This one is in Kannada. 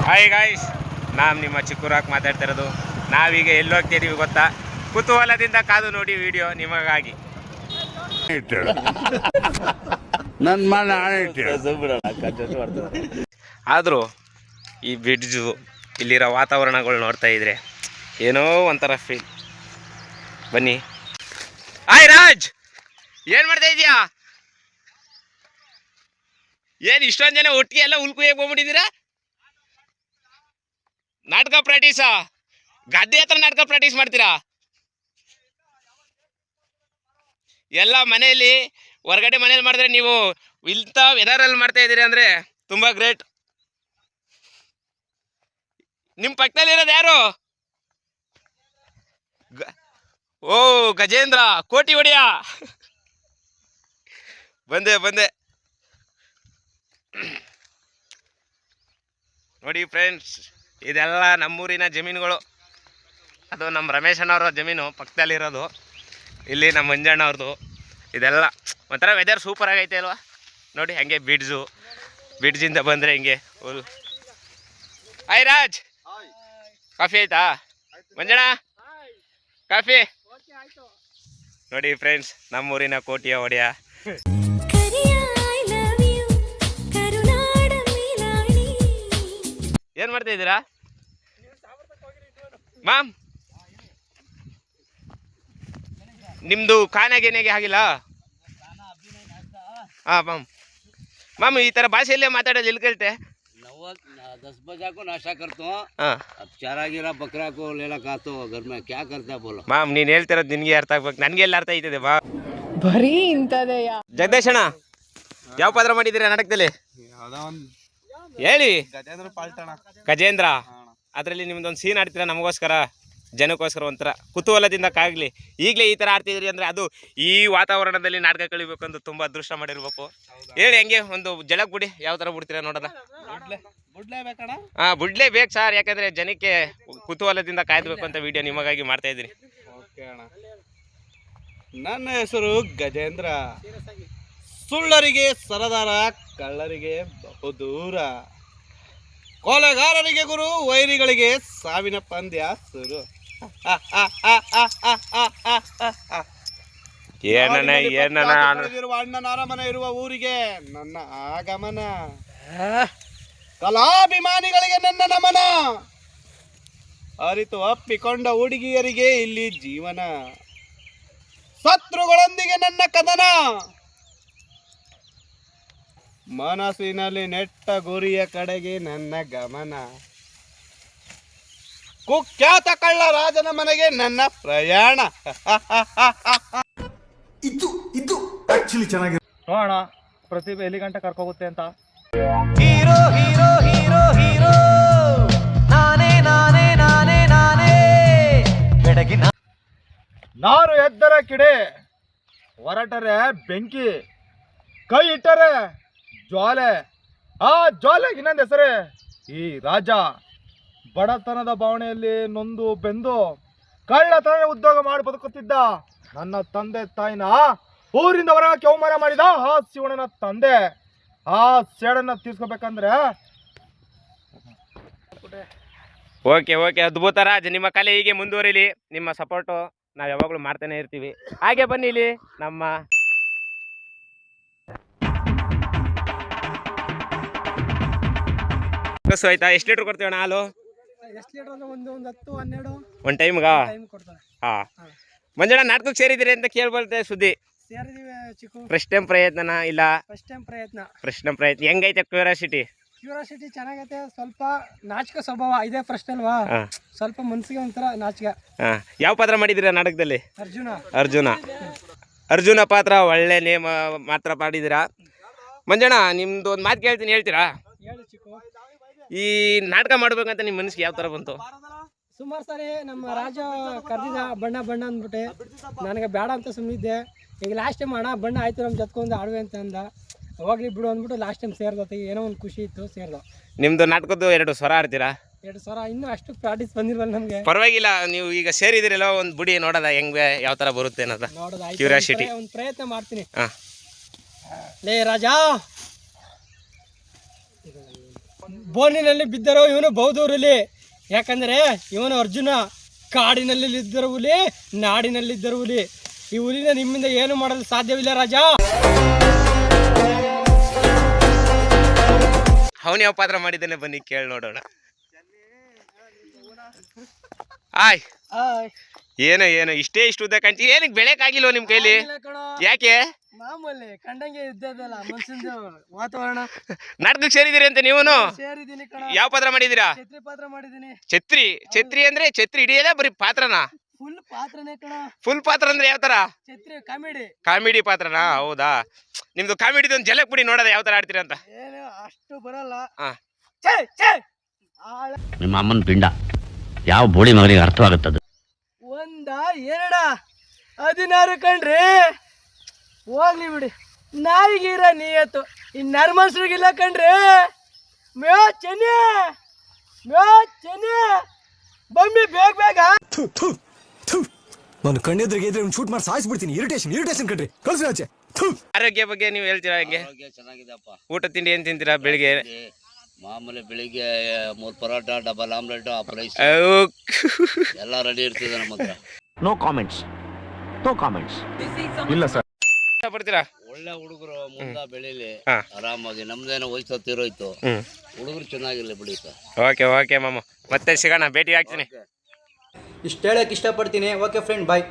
ಹಾಯ್ ಗಾಯ್ಸ್, ನಾನು ನಿಮ್ಮ ಚಿಕ್ಕೂರಾಗಿ ಮಾತಾಡ್ತಾ ಇರೋದು. ನಾವೀಗ ಎಲ್ಲಿ ಹೋಗ್ತಿದ್ದೀವಿ ಗೊತ್ತಾ? ಕುತೂಹಲದಿಂದ ಕಾದು ನೋಡಿ ವಿಡಿಯೋ ನಿಮಗಾಗಿ. ಆದರೂ ಈ ಬ್ರಿಡ್ಜು, ಇಲ್ಲಿರೋ ವಾತಾವರಣಗಳು ನೋಡ್ತಾ ಇದ್ರೆ ಏನೋ ಒಂಥರ ಫೀಲ್. ಬನ್ನಿ. ಹಾಯ್ ರಾಜ್, ಏನು ಮಾಡ್ತಾ ಇದೀಯಾ? ಏನು ಇಷ್ಟೊಂದು ಜನ ಒಟ್ಟಿಗೆ ಎಲ್ಲ ಉಲ್ಕುಯ್ಯಕ್ಕೆ ಹೋಗ್ಬಿಟ್ಟಿದ್ದೀರಾ? ನಾಟಕ ಪ್ರಾಕ್ಟೀಸಾ? ಗದ್ದೆ ಹತ್ರ ನಾಟಕ ಪ್ರಾಕ್ಟೀಸ್ ಮಾಡ್ತೀರಾ? ಎಲ್ಲ ಮನೆಯಲ್ಲಿ ಹೊರಗಡೆ ಮನೇಲಿ ಮಾಡಿದ್ರೆ ನೀವು ಇಂಥ ವೆದರಲ್ಲಿ ಮಾಡ್ತಾ ಇದ್ದೀರಿ ಅಂದರೆ ತುಂಬ ಗ್ರೇಟ್. ನಿಮ್ಮ ಪಕ್ಕದಲ್ಲಿರೋದು ಯಾರು? ಓ ಗಜೇಂದ್ರ, ಕೋಟಿ ಹೊಡಿಯ. ಬಂದೆ ನೋಡಿ ಫ್ರೆಂಡ್ಸ್, ಇದೆಲ್ಲ ನಮ್ಮೂರಿನ ಜಮೀನುಗಳು. ಅದು ನಮ್ಮ ರಮೇಶ್ ಅಣ್ಣವ್ರ ಜಮೀನು ಪಕ್ಕದಲ್ಲಿರೋದು. ಇಲ್ಲಿ ನಮ್ಮ ಮಂಜಣ್ಣವ್ರದ್ದು. ಇದೆಲ್ಲ ಒಂಥರ ವೆದರ್ ಸೂಪರ್ ಆಗೈತೆ ಅಲ್ವಾ? ನೋಡಿ ಹಂಗೆ ಬ್ರಿಡ್ಜಿಂದ ಬಂದರೆ ಹಿಂಗೆ ಫುಲ್. ಹಾಯ್ ರಾಜ್, ಕಾಫಿ ಆಯ್ತಾ? ಮಂಜಣ್ಣ ಕಾಫಿ ನೋಡಿ ಫ್ರೆಂಡ್ಸ್, ನಮ್ಮೂರಿನ ಕೋಟಿಯ ಒಡೆಯ. ಏನು ಮಾಡ್ತಾ ಇದ್ದೀರಾ ಮ್ಯಾಮ್? ನಿಮ್ಮದು ಖಾನಾಗೇನೆಗೆ ಆಗಿಲ್ಲ? ಹಾಂ ಮ್ಯಾಮ್ ಈ ಥರ ಭಾಷೆಯಲ್ಲೇ ಮಾತಾಡೋದು ಎಲ್ಲಿ ಕಲಿತೆ? 10 बजे को नाश्ता करता हूँ। अब चारा गिरा बकरा को लेला खाता हूँ घर में, क्या करता है बोलो? ಮ್ಯಾಮ್ ನೀನು ಹೇಳ್ತಿರೋದು ನಿನಗೆ ಅರ್ಥ ಆಗ್ಬೇಕು, ನನಗೆ ಎಲ್ಲ ಅರ್ಥ ಆಯ್ತದೆ ಬಾ. ಬರೀ ಇಂಥದೆಯಾ? ಜಗದೀಶ್ ಅಣ್ಣ, ಯಾವ ಪಾತ್ರ ಮಾಡಿದ್ದೀರಾ ನಾಟಕದಲ್ಲಿ ಹೇಳಿ? ಗಜೇಂದ್ರ. ಅದರಲ್ಲಿ ನಿಮ್ದೊಂದು ಸೀನ್ ಆಡ್ತೀರಾ ನಮಗೋಸ್ಕರ, ಜನಕ್ಕೋಸ್ಕರ, ಒಂಥರ ಕುತೂಹಲದಿಂದ ಕಾಗಲಿ. ಈಗಲೇ ಈ ಥರ ಆಡ್ತಿದ್ರಿ ಅಂದರೆ ಅದು ಈ ವಾತಾವರಣದಲ್ಲಿ ನಾಟಕ ಕಳಿಬೇಕು ಅಂತ ತುಂಬ ಅದೃಷ್ಟ ಮಾಡಿರ್ಬೇಕು. ಹೇಳಿ ಹಂಗೆ ಒಂದು ಜಲಕ್ ಬಿಡಿ, ಯಾವ ಥರ ಬಿಡ್ತೀರಾ ನೋಡೋಣ. ಹಾಂ ಬಿಡ್ಲೇ ಬೇಕು ಸರ್, ಯಾಕಂದರೆ ಜನಕ್ಕೆ ಕುತೂಹಲದಿಂದ ಕಾಯ್ದಬೇಕು ಅಂತ ವಿಡಿಯೋ ನಿಮಗಾಗಿ ಮಾಡ್ತಾ ಇದ್ದೀನಿ. ನನ್ನ ಹೆಸರು ಗಜೇಂದ್ರ. ಸುಳ್ಳರಿಗೆ ಸರದಾರ, ಕಳ್ಳರಿಗೆ ಬಹುದೂರ, ಕೊಲೆಗಾರರಿಗೆ ಗುರು, ವೈರಿಗಳಿಗೆ ಸಾವಿನ ಪಂದ್ಯ ಸುರು. ಅಣ್ಣನ ಅರಮನೆ ಇರುವ ಊರಿಗೆ ನನ್ನ ಆಗಮನ, ಕಲಾಭಿಮಾನಿಗಳಿಗೆ ನನ್ನ ನಮನ, ಅರಿತು ಅಪ್ಪಿಕೊಂಡ ಹುಡುಗಿಯರಿಗೆ ಇಲ್ಲಿ ಜೀವನ, ಶತ್ರುಗಳೊಂದಿಗೆ ನನ್ನ ಕದನ, ಮನಸ್ಸಿನಲ್ಲಿ ನೆಟ್ಟ ಗುರಿಯ ಕಡೆಗೆ ನನ್ನ ಗಮನ, ಕುಖ್ಯಾತ ಕಳ್ಳ ರಾಜನ ಮನೆಗೆ ನನ್ನ ಪ್ರಯಾಣ. ಇದು ಆಕ್ಚುಲಿ ಚೆನ್ನಾಗಿದೆ. ನೋಡೋಣ ಪ್ರತಿಭೆ ಎಲ್ಲಿ ಗಂಟೆ ಕರ್ಕೋಗುತ್ತೆ ಅಂತ. ಹೀರೋ ಹೀರೋ ಹೀರೋ ಹೀರೋ ನಾನೇ ನಾನೇ ನಾನೇ ನಾನೇ ಬೆಳಗಿನ ನಾರು ಎದ್ದರ ಕಿಡೆ, ಹೊರಟರೆ ಬೆಂಕಿ, ಕೈ ಇಟ್ಟರೆ ಜ್ವಾಲೆ, ಆ ಜ್ವಾಲೆಗೆ ಇನ್ನೊಂದು ಹೆಸರೇ ಈ ರಾಜ. ಬಡತನದ ಭಾವನೆಯಲ್ಲಿ ನೊಂದು ಬೆಂದು ಕಳ್ಳತನ ಉದ್ಯೋಗ ಮಾಡಿ ಬದುಕುತ್ತಿದ್ದ ನನ್ನ ತಂದೆ ತಾಯಿನ ಊರಿಂದ ಹೊರಗೆ ಅವಮಾನ ಮಾಡಿದ ಆ ಶಿವಣ್ಣನ ತಂದೆ. ಆ ಸೇಡನ್ನ ತೀರ್ಸ್ಕೋಬೇಕಂದ್ರೆ ಓಕೆ ಅದ್ಭುತ ರಾಜ್, ನಿಮ್ಮ ಕಲೆ ಹೀಗೆ ಮುಂದುವರಿಲಿ. ನಿಮ್ಮ ಸಪೋರ್ಟು ನಾವು ಯಾವಾಗಲೂ ಮಾಡ್ತಾನೆ ಇರ್ತೀವಿ. ಹಾಗೆ ಬನ್ನಿ ಇಲ್ಲಿ ನಮ್ಮ ಕಸು ಆಯ್ತಾ? ಎಷ್ಟು ಲೀಟ್ರ್ ಕೊಡ್ತೀವಣ್ಣ ಹಾಲು? ಒಂದು ಟೈಮ್ಗಾ? ಹಾಂ. ಮಂಜಣ್ಣ ನಾಟಕಕ್ಕೆ ಸೇರಿದ್ದೀರಿ ಅಂತ ಕೇಳ್ಬಾರ್ದೆ ಸುದ್ದಿ. ಫಸ್ಟ್ ಟೈಮ್ ಪ್ರಯತ್ನ ಇಲ್ಲ? ಫಸ್ಟ್ ಟೈಮ್ ಪ್ರಯತ್ನ. ಹೆಂಗೈತೆ ಕ್ಯೂರಿಯಾಸಿಟಿ ಚೆನ್ನಾಗೈತೆ. ಸ್ವಲ್ಪ ನಾಚಿಕೆ ಸ್ವಭಾವ ಇದೆ ಫಸ್ಟ್ ಅಲ್ವಾ, ಸ್ವಲ್ಪ ಮನ್ಸಿಗೆ ಒಂಥರ ನಾಚಿಕೆ. ಹಾಂ. ಯಾವ ಪಾತ್ರ ಮಾಡಿದ್ದೀರಾ ನಾಟಕದಲ್ಲಿ? ಅರ್ಜುನ ಪಾತ್ರ ಒಳ್ಳೆ ನೇಮ ಮಾತ್ರ ಮಾಡಿದ್ದೀರಾ. ಮಂಜಣ್ಣ ನಿಮ್ದು ಒಂದು ಮಾತು ಕೇಳ್ತೀನಿ, ಹೇಳ್ತೀರಾ? ಈ ನಾಟಕ ಮಾಡ್ಬೇಕಂತ ನಿಮ್ಮ ಮನಸ್ಸಿಗೆ ಯಾವ ಥರ ಬಂತು? ಸುಮಾರು ಸಾರಿ ನಮ್ಮ ರಾಜ ಕರೆದಿದ್ದ ಬಣ್ಣ ಅಂದ್ಬಿಟ್ಟೆ, ನನಗೆ ಬೇಡ ಅಂತ ಸುಮ್ಮನಿದ್ದೆ. ಈಗ ಲಾಸ್ಟ್ ಟೈಮ್ ಅಣ್ಣ ಬಣ್ಣ ಆಯ್ತು ನಮ್ಮ ಜೊತ್ಕೊಂಡು ಆಡುವೆ ಅಂತ ಅಂದ, ಅವಾಗಲೇ ಬಿಡು ಅಂದ್ಬಿಟ್ಟು ಲಾಸ್ಟ್ ಟೈಮ್ ಸೇರ್ದತ್ತೆ. ಏನೋ ಒಂದು ಖುಷಿ ಇತ್ತು, ಸೇರ್ದು. ನಿಮ್ಮದು ನಾಟಕದ್ದು 2 ಸ್ವರ ಆಡ್ತೀರಾ? 2 ಸ್ವರ ಇನ್ನೂ ಅಷ್ಟು ಪ್ರಾಕ್ಟೀಸ್ ಬಂದಿಲ್ವಲ್ಲ ನಮಗೆ. ಪರವಾಗಿಲ್ಲ, ನೀವು ಈಗ ಸೇರಿದಿರಲ್ಲ, ಒಂದು ಬುಡಿ ನೋಡೋದ ಹೆಂಗೆ ಯಾವ ಥರ ಬರುತ್ತೆ ಅನ್ನೋದ ಕ್ಯೂರಿಯಾಸಿಟಿ. ಒಂದು ಪ್ರಯತ್ನ ಮಾಡ್ತೀನಿ. ಹಾಂ. ಲೇ ರಾಜ, ಬೋನಿನಲ್ಲಿ ಬಿದ್ದರು ಇವನು ಬೌದೂರಲ್ಲಿ. ಯಾಕಂದರೆ ಇವನು ಅರ್ಜುನ, ಕಾಡಿನಲ್ಲಿದ್ದರು ಹುಲಿ, ನಾಡಿನಲ್ಲಿದ್ದರು ಹುಲಿ. ಈ ಹುಲಿನ ನಿಮ್ಮಿಂದ ಏನು ಮಾಡಲು ಸಾಧ್ಯವಿಲ್ಲ ರಾಜ. ಅವನು ಯಾವ ಪಾತ್ರ ಮಾಡಿದ್ದಾನೆ ಬನ್ನಿ ಕೇಳಿ ನೋಡೋಣ. ಆಯ್ ಏನು ಏನು ಇಷ್ಟೇ ಇಷ್ಟು ಉದ್ದ ಕಾಣ್ತೀವಿ, ಏನಕ್ಕೆ ಬೆಳೆಕಾಗಿಲ್ವ ನಿಮ್ಮ ಕೈಲಿ? ಯಾಕೆ? ಮಾಮೂಲಿ ಕಂಡಂಗೆ ಇದ್ದದಲ್ಲ ಮನ್ಸಿಂದ ವಾತಾವರಣ. ನಾಟಕಕ್ಕೆ ಸೇರಿದ್ದೀರಿ ಅಂತ ನೀವೂನು? ಸೇರಿದ್ದೀನಿ ಕಣ. ಯಾವ ಪಾತ್ರ ಮಾಡಿದ್ದೀರಾ? ಛತ್ರಿ ಪಾತ್ರ ಮಾಡಿದ್ದೀನಿ. ಛತ್ರಿ? ಛತ್ರಿ ಅಂದ್ರೆ ಛತ್ರಿ ಹಿಡಿಯಲ್ಲ ಬರೀ ಪಾತ್ರನಾ? ಫುಲ್ ಪಾತ್ರನೇ ಕಣ. ಫುಲ್ ಪಾತ್ರ ಅಂದ್ರೆ ಯಾವ ತರ? ಛತ್ರಿ ಕಾಮಿಡಿ. ಕಾಮಿಡಿ ಪಾತ್ರನಾ? ಹೌದಾ, ನಿಮ್ದು ಕಾಮಿಡಿದು ಒಂದು ಜಲಕ್ ಬಿಡಿ ನೋಡೋದ ಯಾವ ತರ ಆಡ್ತೀರಾ ಅಂತ. ಏನು ಅಷ್ಟು ಬರಲ್ಲ. ಹಾ. ನಿಮ್ಮ ಅಮ್ಮನ ಪಿಂಡ ಯಾವ ಬೋಳಿ ಮಗನಿಗೆ ಅರ್ಥವಾಗುತ್ತದೆ? ಒಂದ ಎರಡ 16 ಕಣ್ರಿ. ಹೋಗ್ಲಿ ಬಿಡಿ, ನಾಯಿಗಿರ ನೀಯತ್ತು, ಈ ನರ್ಮನ್ಸ್ರಿಗಿಲ್ಲ ಕಣ್ರಿ. ಮ್ಯೋ ಚೆನ್ನಿ ಬಮ್ಮಿ ಬೇಗ ಬೇಗ. ನಾನು ಕಣ್ಣೆದ್ರಿಗೆ ಇದ್ರೆ ಶೂಟ್ ಮಾಡಿ ಸಾಯಿಸ್ಬಿಡ್ತೀನಿ. ಇರಿಟೇಷನ್ ಕಣ್ರಿ, ಕಳ್ಸಿ ಆಚೆ. ಆರೋಗ್ಯ ಬಗ್ಗೆ ನೀವು ಹೇಳ್ತೀರಾ ಹೆಂಗೆ? ಆರೋಗ್ಯ ಚೆನ್ನಾಗಿದೆಪ್ಪ. ಊಟ ತಿಂಡಿ ಏನ್ ತಿಂತೀರಾ ಬೆಳಿಗ್ಗೆ? ಮಾಮೂಲಿ ಬೆಳಿಗ್ಗೆ 3 ಪರೋಟ, ಡಬಲ್ ಆಮ್ಲೆಟ್, ರೈಸ್ ಎಲ್ಲ ರೆಡಿ ಇರ್ತದೆ ನಮ್ಮ ಹತ್ರ. No comments. ಇಲ್ಲ ಸರ್. ಪಡ್ತೀರಾ? ಒಳ್ಳೆ ಹುಡುಗರು ಮುಂದ ಬೆಳೀಲಿ ಹಾ. ಆರಾಮಾಗಿ. ನಮ್ದೇನೋ ವಯಸ್ಸು ತೀರೋಯ್ತು, ಹುಡುಗರು ಚೆನ್ನಾಗಿರ್ಲಿ ಬಿಡಿ ಸರ್. ಓಕೆ ಮಾಮ, ಮತ್ತೆ ಸಿಗೋಣ, ಭೇಟಿ ಆಗ್ತೀನಿ. ಇಷ್ಟು ಹೇಳಕ್ಕೆ ಇಷ್ಟಪಡ್ತೀನಿ. ಓಕೆ ಫ್ರೆಂಡ್, ಬಾಯ್.